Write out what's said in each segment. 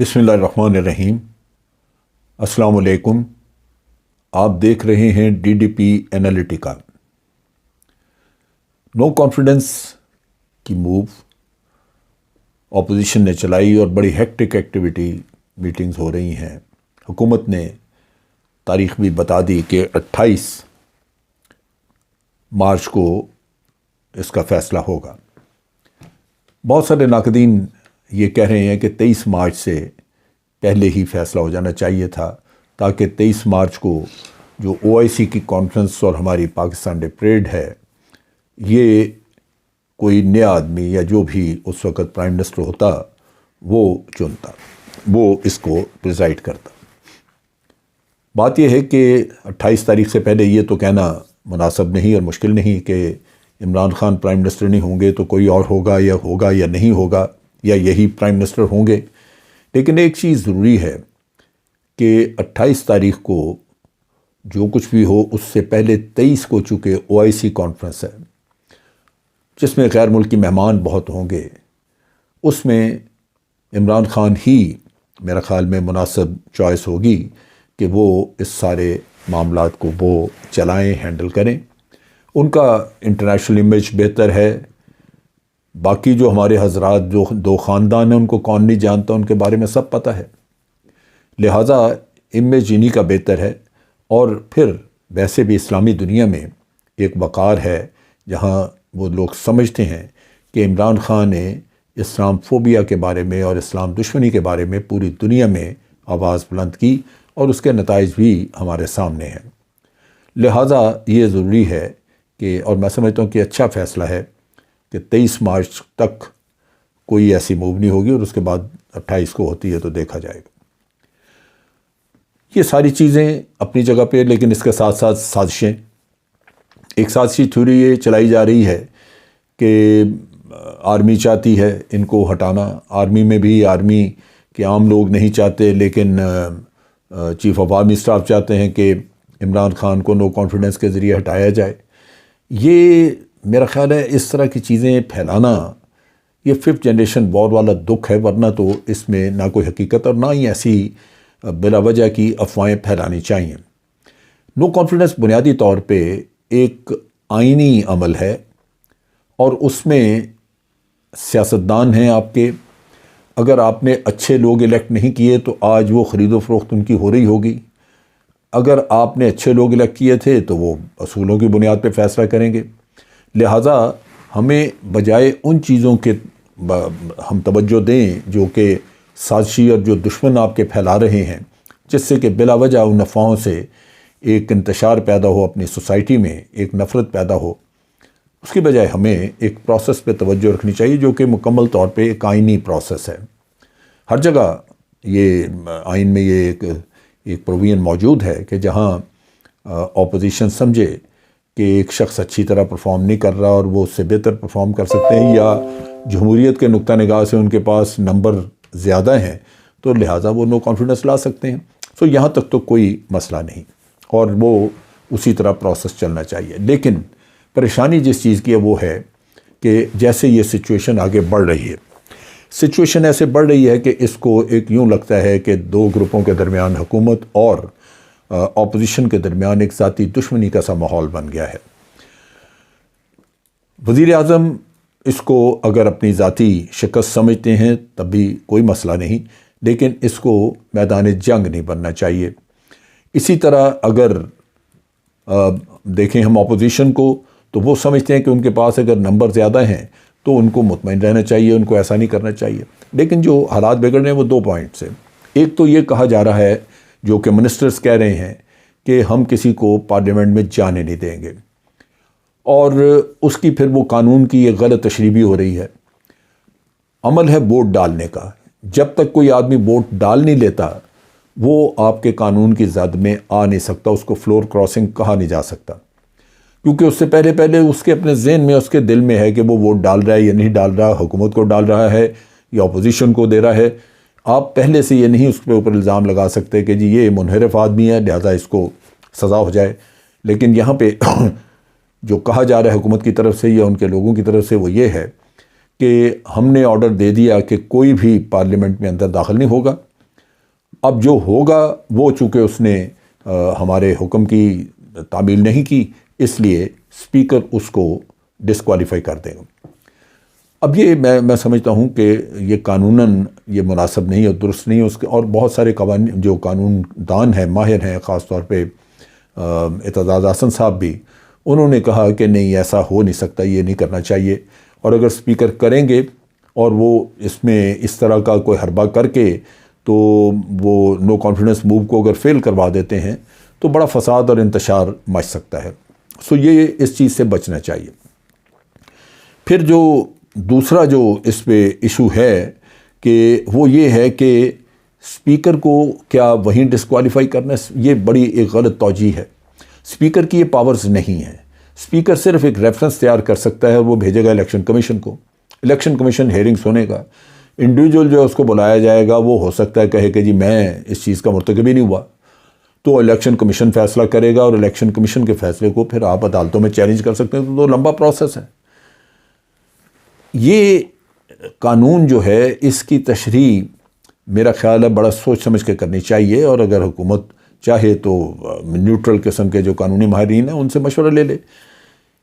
بسم اللہ الرحمن الرحیم۔ السلام علیکم۔ آپ دیکھ رہے ہیں D D P Analytica. No confidence کی موو اپوزیشن نے چلائی اور بڑی ہیکٹک ایکٹیویٹی میٹنگز ہو رہی ہیں۔ حکومت نے تاریخ بھی بتا دی کہ 28 مارچ کو اس کا فیصلہ ہوگا۔ بہت سارے ناقدین یہ کہہ رہے ہیں کہ 23 مارچ سے پہلے ہی فیصلہ ہو جانا چاہیے تھا، تاکہ 23 مارچ کو جو OIC کی کانفرنس اور ہماری پاکستان ڈے پریڈ ہے، یہ کوئی نیا آدمی یا جو بھی اس وقت پرائم منسٹر ہوتا وہ چنتا، وہ اس کو پریزائڈ کرتا۔ بات یہ ہے کہ 28 تاریخ سے پہلے یہ تو کہنا مناسب نہیں اور مشکل نہیں کہ عمران خان پرائم منسٹر نہیں ہوں گے تو کوئی اور ہوگا یا نہیں ہوگا، یا یہی پرائم منسٹر ہوں گے۔ لیکن ایک چیز ضروری ہے کہ 28 تاریخ کو جو کچھ بھی ہو اس سے پہلے 23 کو چونکہ OIC کانفرنس ہے جس میں غیر ملکی مہمان بہت ہوں گے، اس میں عمران خان ہی میرا خیال میں مناسب چوائس ہوگی کہ وہ اس سارے معاملات کو وہ چلائیں، ہینڈل کریں۔ ان کا انٹرنیشنل امیج بہتر ہے۔ باقی جو ہمارے حضرات جو دو خاندان ہیں ان کو کون نہیں جانتا، ان کے بارے میں سب پتہ ہے، لہٰذا امیج انہی کا بہتر ہے۔ اور پھر ویسے بھی اسلامی دنیا میں ایک وقار ہے جہاں وہ لوگ سمجھتے ہیں کہ عمران خان نے اسلام فوبیا کے بارے میں اور اسلام دشمنی کے بارے میں پوری دنیا میں آواز بلند کی اور اس کے نتائج بھی ہمارے سامنے ہیں۔ لہٰذا یہ ضروری ہے کہ، اور میں سمجھتا ہوں کہ اچھا فیصلہ ہے کہ 23 مارچ تک کوئی ایسی موو نہیں ہوگی اور اس کے بعد 28 کو ہوتی ہے تو دیکھا جائے گا۔ یہ ساری چیزیں اپنی جگہ پہ، لیکن اس کے ساتھ ساتھ سازشیں، ایک سازشی تھیوری یہ چلائی جا رہی ہے کہ آرمی چاہتی ہے ان کو ہٹانا، آرمی میں بھی آرمی کے عام لوگ نہیں چاہتے، لیکن چیف آف آرمی اسٹاف چاہتے ہیں کہ عمران خان کو نو کانفیڈنس کے ذریعے ہٹایا جائے۔ یہ میرا خیال ہے اس طرح کی چیزیں پھیلانا یہ 5th جنریشن وار والا دکھ ہے، ورنہ تو اس میں نہ کوئی حقیقت اور نہ ہی ایسی بلا وجہ کی افواہیں پھیلانی چاہیے۔ نو کانفیڈنس بنیادی طور پہ ایک آئینی عمل ہے اور اس میں سیاستدان ہیں آپ کے، اگر آپ نے اچھے لوگ الیکٹ نہیں کیے تو آج وہ خرید و فروخت ان کی ہو رہی ہوگی، اگر آپ نے اچھے لوگ الیکٹ کیے تھے تو وہ اصولوں کی بنیاد پہ فیصلہ کریں گے۔ لہٰذا ہمیں بجائے ان چیزوں کے ہم توجہ دیں جو کہ سازشی اور جو دشمن آپ کے پھیلا رہے ہیں، جس سے کہ بلا وجہ ان افواہوں سے ایک انتشار پیدا ہو، اپنی سوسائٹی میں ایک نفرت پیدا ہو۔ اس کی بجائے ہمیں ایک پروسیس پہ توجہ رکھنی چاہیے جو کہ مکمل طور پہ ایک آئینی پروسیس ہے۔ ہر جگہ یہ آئین میں یہ ایک پروویژن موجود ہے کہ جہاں اپوزیشن سمجھے کہ ایک شخص اچھی طرح پرفارم نہیں کر رہا اور وہ اس سے بہتر پرفارم کر سکتے ہیں، یا جمہوریت کے نقطہ نگاہ سے ان کے پاس نمبر زیادہ ہیں، تو لہٰذا وہ نو کانفیڈنس لا سکتے ہیں۔ سو یہاں تک تو کوئی مسئلہ نہیں اور وہ اسی طرح پروسیس چلنا چاہیے۔ لیکن پریشانی جس چیز کی ہے وہ ہے کہ جیسے یہ سچویشن آگے بڑھ رہی ہے، سچویشن ایسے بڑھ رہی ہے کہ اس کو ایک یوں لگتا ہے کہ دو گروپوں کے درمیان، حکومت اور اپوزیشن کے درمیان، ایک ذاتی دشمنی کا سا ماحول بن گیا ہے۔ وزیر اعظم اس کو اگر اپنی ذاتی شکست سمجھتے ہیں تب بھی کوئی مسئلہ نہیں، لیکن اس کو میدان جنگ نہیں بننا چاہیے۔ اسی طرح اگر دیکھیں ہم اپوزیشن کو، تو وہ سمجھتے ہیں کہ ان کے پاس اگر نمبر زیادہ ہیں تو ان کو مطمئن رہنا چاہیے، ان کو ایسا نہیں کرنا چاہیے۔ لیکن جو حالات بگڑ رہے ہیں وہ 2 پوائنٹس ہیں۔ ایک تو یہ کہا جا رہا ہے، جو کہ منسٹرز کہہ رہے ہیں کہ ہم کسی کو پارلیمنٹ میں جانے نہیں دیں گے، اور اس کی پھر وہ قانون کی ایک غلط تشریح بھی ہو رہی ہے۔ عمل ہے ووٹ ڈالنے کا، جب تک کوئی آدمی ووٹ ڈال نہیں لیتا وہ آپ کے قانون کی زد میں آ نہیں سکتا، اس کو فلور کراسنگ کہا نہیں جا سکتا، کیونکہ اس سے پہلے اس کے اپنے ذہن میں، اس کے دل میں ہے کہ وہ ووٹ ڈال رہا ہے یا نہیں ڈال رہا، حکومت کو ڈال رہا ہے یا اپوزیشن کو دے رہا ہے۔ آپ پہلے سے یہ نہیں اس کے اوپر الزام لگا سکتے کہ جی یہ منحرف آدمی ہے لہذا اس کو سزا ہو جائے۔ لیکن یہاں پہ جو کہا جا رہا ہے حکومت کی طرف سے یا ان کے لوگوں کی طرف سے وہ یہ ہے کہ ہم نے آرڈر دے دیا کہ کوئی بھی پارلیمنٹ میں اندر داخل نہیں ہوگا، اب جو ہوگا وہ چونکہ اس نے ہمارے حکم کی تعمیل نہیں کی، اس لیے اسپیکر اس کو ڈسکوالیفائی کر دے گا۔ اب یہ میں سمجھتا ہوں کہ یہ قانوناً یہ مناسب نہیں اور درست نہیں ہے اس کے، اور بہت سارے قوانین جو قانون دان ہیں، ماہر ہیں، خاص طور پہ اعتزاز احسن صاحب بھی، انہوں نے کہا کہ نہیں ایسا ہو نہیں سکتا، یہ نہیں کرنا چاہیے، اور اگر اسپیکر کریں گے اور وہ اس میں اس طرح کا کوئی حربہ کر کے تو وہ نو کانفیڈنس موو کو اگر فیل کروا دیتے ہیں تو بڑا فساد اور انتشار مچ سکتا ہے۔ سو یہ اس چیز سے بچنا چاہیے۔ پھر جو دوسرا جو اس پہ ایشو ہے کہ وہ یہ ہے کہ اسپیکر کو کیا وہیں ڈسکوالیفائی کرنا ہے، یہ بڑی ایک غلط توجیہ ہے۔ اسپیکر کی یہ پاورز نہیں ہیں، اسپیکر صرف ایک ریفرنس تیار کر سکتا ہے، وہ بھیجے گا الیکشن کمیشن کو، الیکشن کمیشن ہیئرنگ سنے گا، انڈیویجول جو ہے اس کو بلایا جائے گا، وہ ہو سکتا ہے کہے کہ جی میں اس چیز کا مرتکب ہی نہیں ہوا، تو الیکشن کمیشن فیصلہ کرے گا، اور الیکشن کمیشن کے فیصلے کو پھر آپ عدالتوں میں چیلنج کر سکتے ہیں، تو لمبا پروسیس ہے۔ یہ قانون جو ہے اس کی تشریح میرا خیال ہے بڑا سوچ سمجھ کے کرنی چاہیے، اور اگر حکومت چاہے تو نیوٹرل قسم کے جو قانونی ماہرین ہیں ان سے مشورہ لے لے۔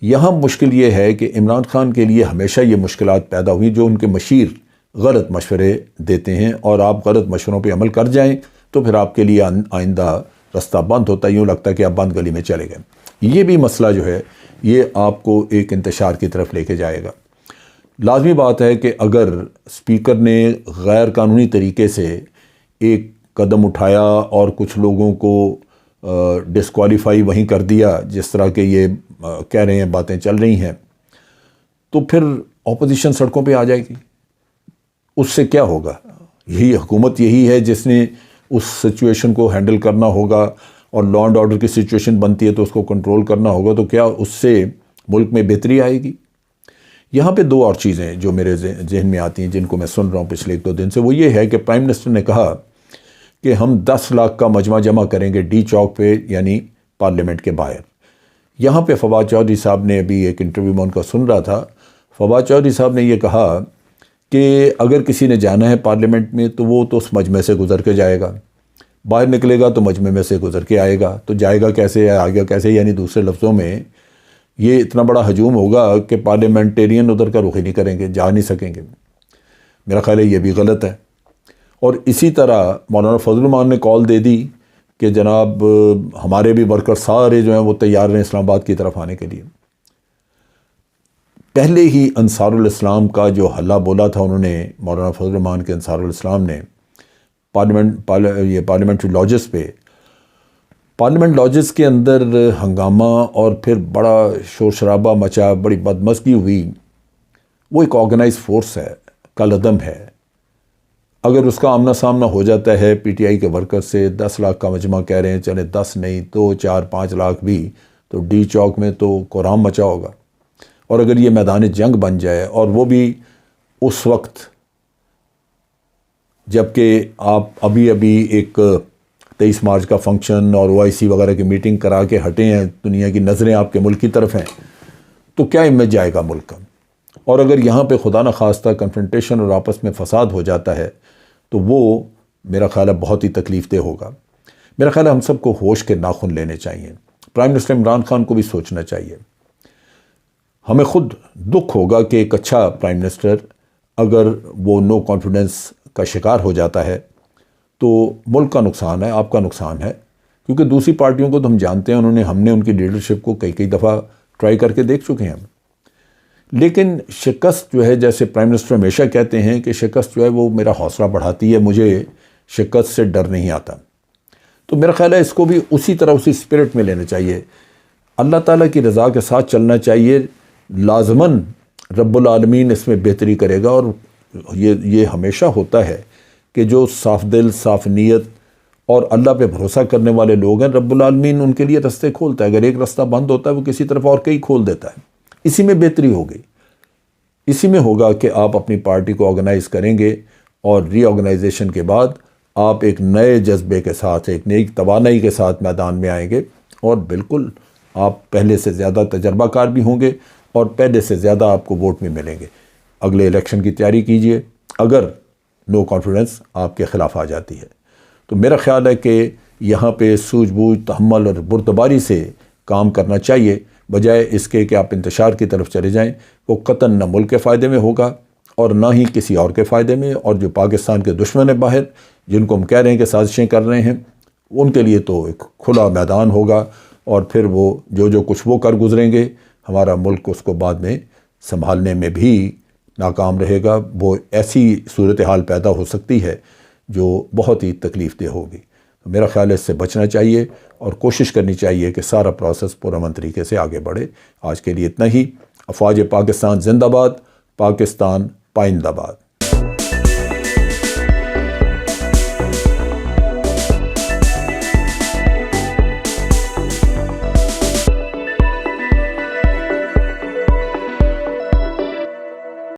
یہاں مشکل یہ ہے کہ عمران خان کے لیے ہمیشہ یہ مشکلات پیدا ہوئی جو ان کے مشیر غلط مشورے دیتے ہیں، اور آپ غلط مشوروں پہ عمل کر جائیں تو پھر آپ کے لیے آئندہ رستہ بند ہوتا ہے، یوں لگتا ہے کہ آپ بند گلی میں چلے گئے۔ یہ بھی مسئلہ جو ہے یہ آپ کو ایک انتشار کی طرف لے کے جائے گا۔ لازمی بات ہے کہ اگر اسپیکر نے غیر قانونی طریقے سے ایک قدم اٹھایا اور کچھ لوگوں کو ڈسکوالیفائی وہیں کر دیا جس طرح کہ یہ کہہ رہے ہیں، باتیں چل رہی ہیں، تو پھر اپوزیشن سڑکوں پہ آ جائے گی۔ اس سے کیا ہوگا؟ یہی حکومت یہی ہے جس نے اس سچویشن کو ہینڈل کرنا ہوگا، اور لا اینڈ آرڈر کی سچویشن بنتی ہے تو اس کو کنٹرول کرنا ہوگا، تو کیا اس سے ملک میں بہتری آئے گی؟ یہاں پہ دو اور چیزیں جو میرے ذہن میں آتی ہیں جن کو میں سن رہا ہوں پچھلے ایک دو دن سے، وہ یہ ہے کہ پرائم منسٹر نے کہا کہ ہم 10 لاکھ کا مجمع جمع کریں گے ڈی چوک پہ، یعنی پارلیمنٹ کے باہر۔ یہاں پہ فواد چودھری صاحب نے ابھی ایک انٹرویو میں ان کا سن رہا تھا، فواد چودھری صاحب نے یہ کہا کہ اگر کسی نے جانا ہے پارلیمنٹ میں تو وہ تو اس مجمع سے گزر کے جائے گا، باہر نکلے گا تو مجمع میں سے گزر کے آئے گا، تو جائے گا کیسے یا آئے گا کیسے؟ یعنی دوسرے لفظوں میں یہ اتنا بڑا ہجوم ہوگا کہ پارلیمنٹیرین ادھر کا رخ ہی نہیں کریں گے، جا نہیں سکیں گے۔ میرا خیال ہے یہ بھی غلط ہے۔ اور اسی طرح مولانا فضل الرحمان نے کال دے دی کہ جناب ہمارے بھی ورکر سارے جو ہیں وہ تیار ہیں اسلام آباد کی طرف آنے کے لیے۔ پہلے ہی انصار الاسلام کا جو حلہ بولا تھا انہوں نے، مولانا فضل الرحمان کے انصار الاسلام نے پارلیمنٹری لاجز پہ، پارلیمنٹ لاجز کے اندر ہنگامہ اور پھر بڑا شور شرابہ مچا، بڑی بدمزگی ہوئی۔ وہ ایک آرگنائز فورس ہے، کل عدم ہے۔ اگر اس کا آمنا سامنا ہو جاتا ہے پی ٹی آئی کے ورکر سے، 10 لاکھ کا مجمع کہہ رہے ہیں، چلے 10 نہیں تو 4-5 لاکھ بھی، تو ڈی چوک میں تو کورام مچا ہوگا۔ اور اگر یہ میدان جنگ بن جائے، اور وہ بھی اس وقت جبکہ آپ ابھی ایک 23 مارچ کا فنکشن اور OIC وغیرہ کی میٹنگ کرا کے ہٹے ہیں، دنیا کی نظریں آپ کے ملک کی طرف ہیں، تو کیا امیج جائے گا ملک کا؟ اور اگر یہاں پہ خدا نخواستہ کنفرنٹیشن اور آپس میں فساد ہو جاتا ہے تو وہ میرا خیال ہے بہت ہی تکلیف دہ ہوگا۔ میرا خیال ہے ہم سب کو ہوش کے ناخن لینے چاہیے، پرائم منسٹر عمران خان کو بھی سوچنا چاہیے۔ ہمیں خود دکھ ہوگا کہ ایک اچھا پرائم منسٹر اگر وہ نو کانفیڈنس کا شکار ہو جاتا ہے تو ملک کا نقصان ہے، آپ کا نقصان ہے، کیونکہ دوسری پارٹیوں کو تو ہم جانتے ہیں، ہم نے ان کی لیڈرشپ کو کئی دفعہ ٹرائی کر کے دیکھ چکے ہیں۔ لیکن شکست جو ہے، جیسے پرائم منسٹر ہمیشہ کہتے ہیں کہ شکست جو ہے وہ میرا حوصلہ بڑھاتی ہے، مجھے شکست سے ڈر نہیں آتا، تو میرا خیال ہے اس کو بھی اسی طرح اسی اسپرٹ میں لینا چاہیے۔ اللہ تعالیٰ کی رضا کے ساتھ چلنا چاہیے، لازماً رب العالمین اس میں بہتری کرے گا۔ اور یہ ہمیشہ ہوتا ہے کہ جو صاف دل، صاف نیت اور اللہ پہ بھروسہ کرنے والے لوگ ہیں، رب العالمین ان کے لیے رستے کھولتا ہے۔ اگر ایک رستہ بند ہوتا ہے وہ کسی طرف اور کئی کھول دیتا ہے۔ اسی میں بہتری ہوگی، اسی میں ہوگا کہ آپ اپنی پارٹی کو آرگنائز کریں گے، اور ری آرگنائزیشن کے بعد آپ ایک نئے جذبے کے ساتھ، ایک نئی توانائی کے ساتھ میدان میں آئیں گے، اور بالکل آپ پہلے سے زیادہ تجربہ کار بھی ہوں گے، اور پہلے سے زیادہ آپ کو ووٹ بھی ملیں گے۔ اگلے الیکشن کی تیاری کیجئے اگر نو کانفیڈنس آپ کے خلاف آ جاتی ہے۔ تو میرا خیال ہے کہ یہاں پہ سوجھ بوجھ، تحمل اور بردباری سے کام کرنا چاہیے، بجائے اس کے کہ آپ انتشار کی طرف چلے جائیں۔ وہ قطعاً نہ ملک کے فائدے میں ہوگا اور نہ ہی کسی اور کے فائدے میں، اور جو پاکستان کے دشمن ہیں باہر، جن کو ہم کہہ رہے ہیں کہ سازشیں کر رہے ہیں، ان کے لیے تو ایک کھلا میدان ہوگا، اور پھر وہ جو کچھ وہ کر گزریں گے، ہمارا ملک اس کو بعد میں سنبھالنے میں بھی ناکام رہے گا۔ وہ ایسی صورتحال پیدا ہو سکتی ہے جو بہت ہی تکلیف دہ ہوگی۔ میرا خیال ہے اس سے بچنا چاہیے اور کوشش کرنی چاہیے کہ سارا پروسیس پرامن طریقے سے آگے بڑھے۔ آج کے لیے اتنا ہی۔ افواج پاکستان زندہ باد، پاکستان پائندہ باد۔